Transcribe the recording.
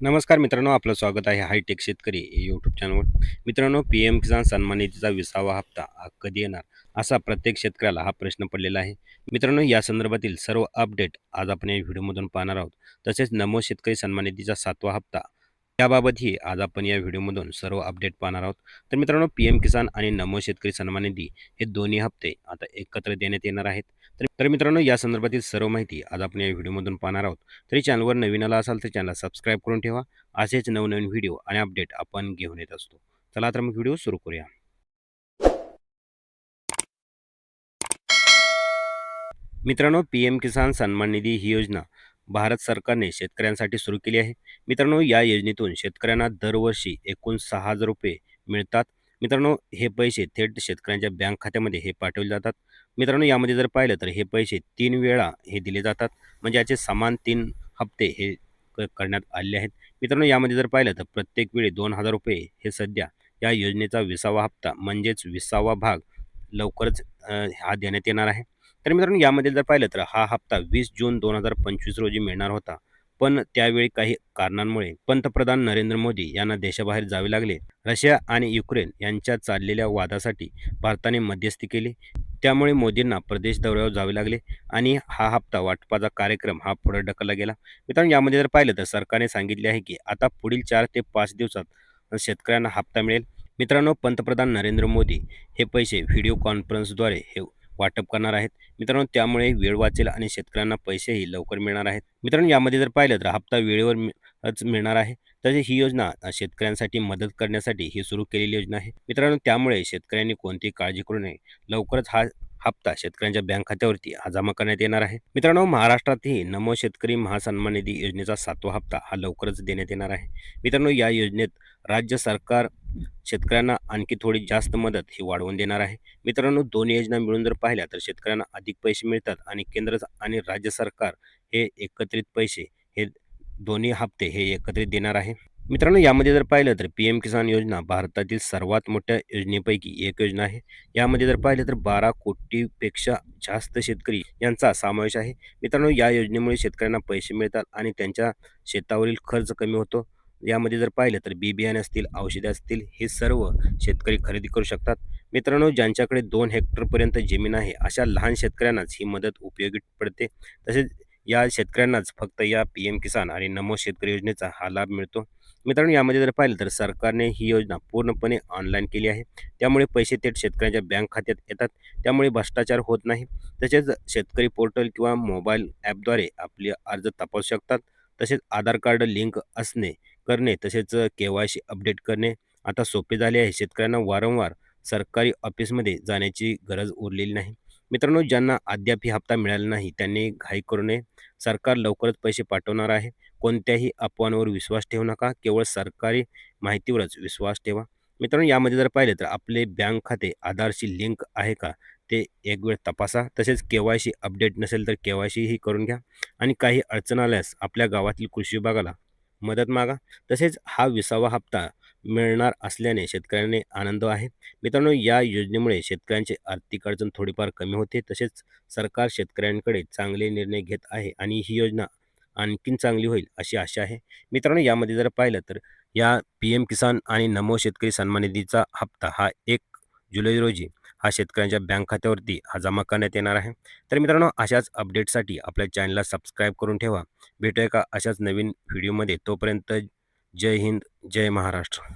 नमस्कार मित्रांनो, आपलं स्वागत आहे हायटेक शेतकरी यूट्यूब चॅनलवर. मित्रांनो, पी-एम किसान सन्मान निधीचा 20वा हप्ता हा कधी येणार? असा प्रत्येक शेतकऱ्याला हा प्रश्न पडलेला आहे. मित्रांनो, या संदर्भातील सर्व अपडेट आज आपण या व्हिडिओमधून पाहणार आहोत. तसेच नमो शेतकरी सन्मान निधीचा 7वा हप्ता त्याबाबतही आज आपण या व्हिडिओमधून सर्व अपडेट पाहणार आहोत. तर मित्रांनो, पी-एम किसान आणि नमो शेतकरी सन्मान निधी हे दोन्ही हप्ते आता एकत्र देण्यात येणार आहेत. तर मित्रांनो, या संदर्भातील सर्व माहिती आज आपण या व्हिडिओमधून पाहणार आहोत. तरी चॅनलवर नवीन आला असाल तर चॅनल सबस्क्राईब करून ठेवा. असेच नवनवीन व्हिडिओ आणि अपडेट आपण घेऊन येत असतो. चला तर मग व्हिडिओ सुरू करूया. मित्रांनो, पी-एम किसान सन्मान निधी ही योजना भारत सरकारने शेतकऱ्यांसाठी सुरू केली आहे. मित्रांनो, या योजनेतून शेतकऱ्यांना दरवर्षी एकूण ₹6,000 मिळतात. मित्रांनो, हे पैसे थेट शेतकऱ्यांच्या बँक खात्यामध्ये हे पाठवले जातात. मित्रांनो, यामध्ये जर पाहिलं तर हे पैसे 3 वेळा हे दिले जातात. म्हणजे याचे समान 3 हप्ते हे करण्यात आलेले आहेत. मित्रांनो, यामध्ये जर पाहिलं तर प्रत्येक वेळी ₹2,000 हे सध्या या योजनेचा 20वा हप्ता म्हणजेच 20वा भाग लवकरच हा देण्यात येणार आहे. तर मित्रांनो, यामध्ये जर पाहिलं तर हा हप्ता 20 जून 2025 रोजी मिळणार होता. पण त्यावेळी काही कारणांमुळे पंतप्रधान नरेंद्र मोदी यांना देशाबाहेर जावे लागले. रशिया आणि युक्रेन यांच्यात चाललेल्या वादासाठी भारताने मध्यस्थी केली. त्यामुळे मोदींना प्रदेश दौऱ्यावर जावे लागले आणि हा हप्ता वाटपाचा कार्यक्रम हा पुढे ढकलला गेला. मित्रांनो, यामध्ये जर पाहिलं तर सरकारने सांगितले आहे की आता पुढील 4 ते 5 दिवसात शेतकऱ्यांना हप्ता मिळेल. मित्रांनो, पंतप्रधान नरेंद्र मोदी हे पैसे व्हिडिओ कॉन्फरन्सद्वारे हे वाटप करणार आहेत. मित्रांनो, त्यामुळे वेळ वाचेल आणि शेतकऱ्यांना पैसेही लवकर मिळणार आहेत. मित्रांनो, यामध्ये जर पाहिलं तर हप्ता वेळेवर मिळणार आहे. तसेच ही योजना शेतकऱ्यांसाठी मदत करण्यासाठी ही सुरू केलेली योजना आहे. मित्रांनो, त्यामुळे शेतकऱ्यांनी कोणतीही काळजी करू नये. लवकरच हा हप्ता शेतकऱ्यांच्या बँक खात्यावरती हा जमा करण्यात येणार आहे. मित्रांनो, महाराष्ट्रातही नमो शेतकरी महासन्मान निधी योजनेचा 7वा हप्ता हा लवकरच देण्यात येणार आहे. मित्रांनो, या योजनेत राज्य सरकार शेतकऱ्यांना आणखी थोडी जास्त मदत ही वाढवून देणार आहे. मित्रांनो, दोन्ही योजना मिळून जर पाहिल्या तर शेतकऱ्यांना अधिक पैसे मिळतात आणि केंद्र आणि राज्य सरकार हे एकत्रित पैसे हे दोन्ही हप्ते हे एकत्रित देणार आहे. मित्रांनो, यामध्ये जर पाहिलं तर पी-एम किसान योजना भारतातील सर्वात मोठ्या योजनेपैकी एक योजना आहे. यामध्ये जर पाहिलं तर 12 कोटीपेक्षा जास्त शेतकरी यांचा समावेश आहे. मित्रांनो, या योजनेमुळे शेतकऱ्यांना पैसे मिळतात आणि त्यांच्या शेतावरील खर्च कमी होतो. यामध्ये जर पाहिलं तर बी बियाणे असतील, औषधे असतील, हे सर्व शेतकरी खरेदी करू शकतात. मित्रांनो, ज्यांच्याकडे 2 हेक्टरपर्यंत जमीन आहे अशा लहान शेतकऱ्यांनाच ही मदत उपयोगी पडते. तसेच या शेतकऱ्यांनाच फक्त या पी-एम किसान आणि नमो शेतकरी योजनेचा हा लाभ मिळतो. मित्रांनो, यामध्ये जर पाहिलं तर सरकारने ही योजना पूर्णपणे ऑनलाईन केली आहे. त्यामुळे पैसे थेट शेतकऱ्यांच्या बँक खात्यात येतात. त्यामुळे भ्रष्टाचार होत नाही. तसेच शेतकरी पोर्टल किंवा मोबाईल ॲपद्वारे आपले अर्ज तपासू शकतात. तसेच आधार कार्ड लिंक करणे तसेच के-वाय-सी अपडेट करणे आता सोपे झाले आहे. शेतकऱ्यांना वारंवार सरकारी ऑफिसमध्ये जाण्याची गरज उरलेली नाही. मित्रांनो, ज्यांना अद्याप हप्ता मिळाला नाही त्यांनी घाई करू नये. सरकार लवकरच पैसे पाठवणार आहे. कोणत्याही अफवांवर विश्वास ठेवू नका. केवळ सरकारी माहितीवरच विश्वास ठेवा. मित्रांनो, यामध्ये जर पाहिले तर आपले बँक खाते आधारशी लिंक आहे का ते एक वेळ तपासा. तसेच के-वाय-सी अपडेट नसेल तर के-वाय-सी ही करून घ्या आणि काही अडचण आल्यास आपल्या गावातील कृषी विभागाला मदत मागा. तसेच हा 20वा हप्ता मिळणार असल्याने शेतकऱ्यांना आनंद आहे. मित्रांनो, या योजनेमुळे शेतकऱ्यांची आर्थिक अडचण थोडीफार कमी होते. तसेच सरकार शेतकऱ्यांकडे चांगले निर्णय घेत आहे आणि ही योजना आणखीन चांगली होईल अशी आशा आहे. मित्रांनो, यामध्ये जर पाहिलं तर या पी-एम किसान आणि नमो शेतकरी सन्मान निधीचा हप्ता हा 1 जुलै रोजी हा शेतकऱ्यांच्या बँक खात्यावरती हा जमा करण्यात येणार आहे. तर मित्रांनो, अशाच अपडेटसाठी आपल्या चॅनलला सबस्क्राईब करून ठेवा. भेटूया का अशाच नवीन व्हिडिओमध्ये. तोपर्यंत जय हिंद, जय महाराष्ट्र.